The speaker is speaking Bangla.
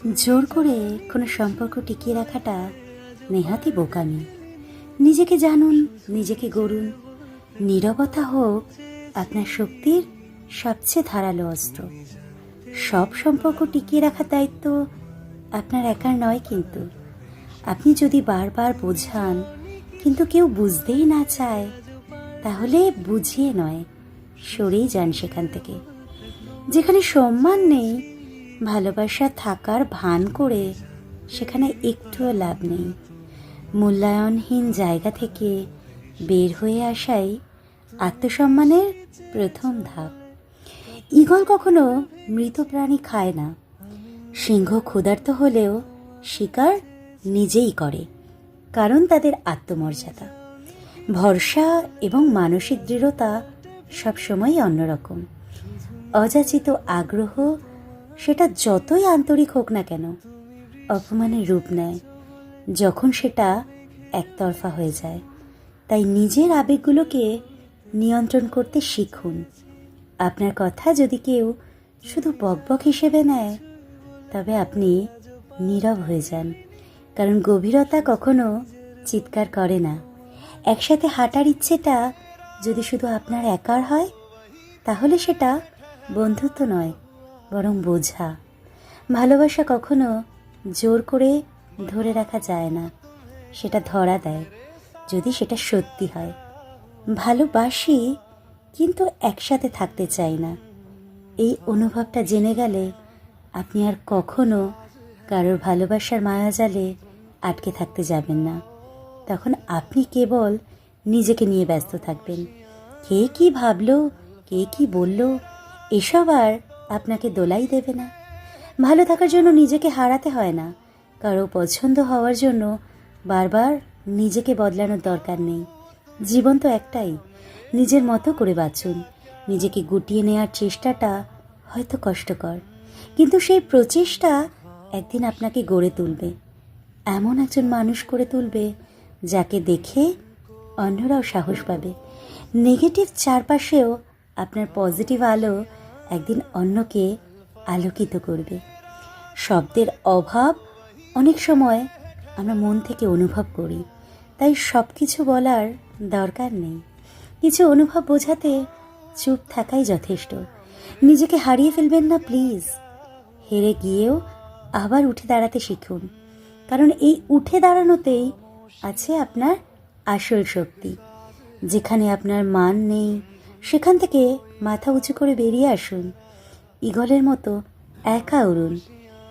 জোর করে কোনো সম্পর্ক টিকিয়ে রাখাটা নেহাতই বোকামি। নিজেকে জানুন, নিজেকে গড়ুন। নীরবতা হোক আপনার শক্তির সবচেয়ে ধারালো অস্ত্র। সব সম্পর্ক টিকিয়ে রাখার দায়িত্ব আপনার একার নয়, কিন্তু আপনি যদি বারবার বোঝান কিন্তু কেউ বুঝতেই না চায়, তাহলে বুঝিয়ে নয়, সরেই যান সেখান থেকে। যেখানে সম্মান নেই, ভালোবাসা থাকার ভান করে সেখানে একটুও লাভ নেই। মূল্যায়নহীন জায়গা থেকে বের হয়ে আসাই আত্মসম্মানের প্রথম ধাপ। ঈগল কখনো মৃত প্রাণী খায় না। সিংহ ক্ষুধার্ত হলেও শিকার নিজেই করে, কারণ তাদের আত্মমর্যাদা, ভরসা এবং মানসিক দৃঢ়তা সবসময়ই অন্যরকম। অযাচিত আগ্রহ, সেটা যতই আন্তরিক হোক না কেন, অপমানের রূপ নেয় যখন সেটা একতরফা হয়ে যায়। তাই নিজের আবেগগুলোকে নিয়ন্ত্রণ করতে শিখুন। আপনার কথা যদি কেউ শুধু বকবক হিসেবে নেয়, তবে আপনি নীরব হয়ে যান, কারণ গভীরতা কখনো চিৎকার করে না। একসাথে হাঁটার ইচ্ছেটা যদি শুধু আপনার একার হয়, তাহলে সেটা বন্ধুত্ব নয়, বরং বোঝা। ভালোবাসা কখনো জোর করে ধরে রাখা যায় না, সেটা ধরা দেয় যদি সেটা সত্যি হয়। ভালোবাসি কিন্তু একসাথে থাকতে চাই না, এই অনুভবটা জেনে গেলে আপনি আর কখনো কারোর ভালোবাসার মায়াজালে আটকে থাকতে যাবেন না। তখন আপনি কেবল নিজেকে নিয়ে ব্যস্ত থাকবেন। কে কি ভাবলো, কে কি বলল, এসব আর আপনাকে দোলাই দেবে না। ভালো থাকার জন্য নিজেকে হারাতে হয় না, কারো পছন্দ হওয়ার জন্য বারবার নিজেকে বদলানোর দরকার নেই। জীবন তো একটাই, নিজের মতো করে বাঁচুন। নিজেকে গুটিয়ে নেওয়ার চেষ্টাটা হয়তো কষ্টকর, কিন্তু সেই প্রচেষ্টা একদিন আপনাকে গড়ে তুলবে, এমন একজন মানুষ করে তুলবে যাকে দেখে অন্যরাও সাহস পাবে। নেগেটিভ চারপাশেও আপনার পজিটিভ আলো একদিন অন্যকে আলোকিত করবে। শব্দের অভাব অনেক সময় আমরা মন থেকে অনুভব করি, তাই সব কিছু বলার দরকার নেই। কিছু অনুভব বোঝাতে চুপ থাকাই যথেষ্ট। নিজেকে হারিয়ে ফেলবেন না প্লিজ। হেরে গিয়েও আবার উঠে দাঁড়াতে শিখুন, কারণ এই উঠে দাঁড়ানোতেই আছে আপনার আসল শক্তি। যেখানে আপনার মান নেই, সেখান থেকে মাথা উঁচু করে বেরিয়ে আসুন। ঈগলের মতো একা উড়ুন,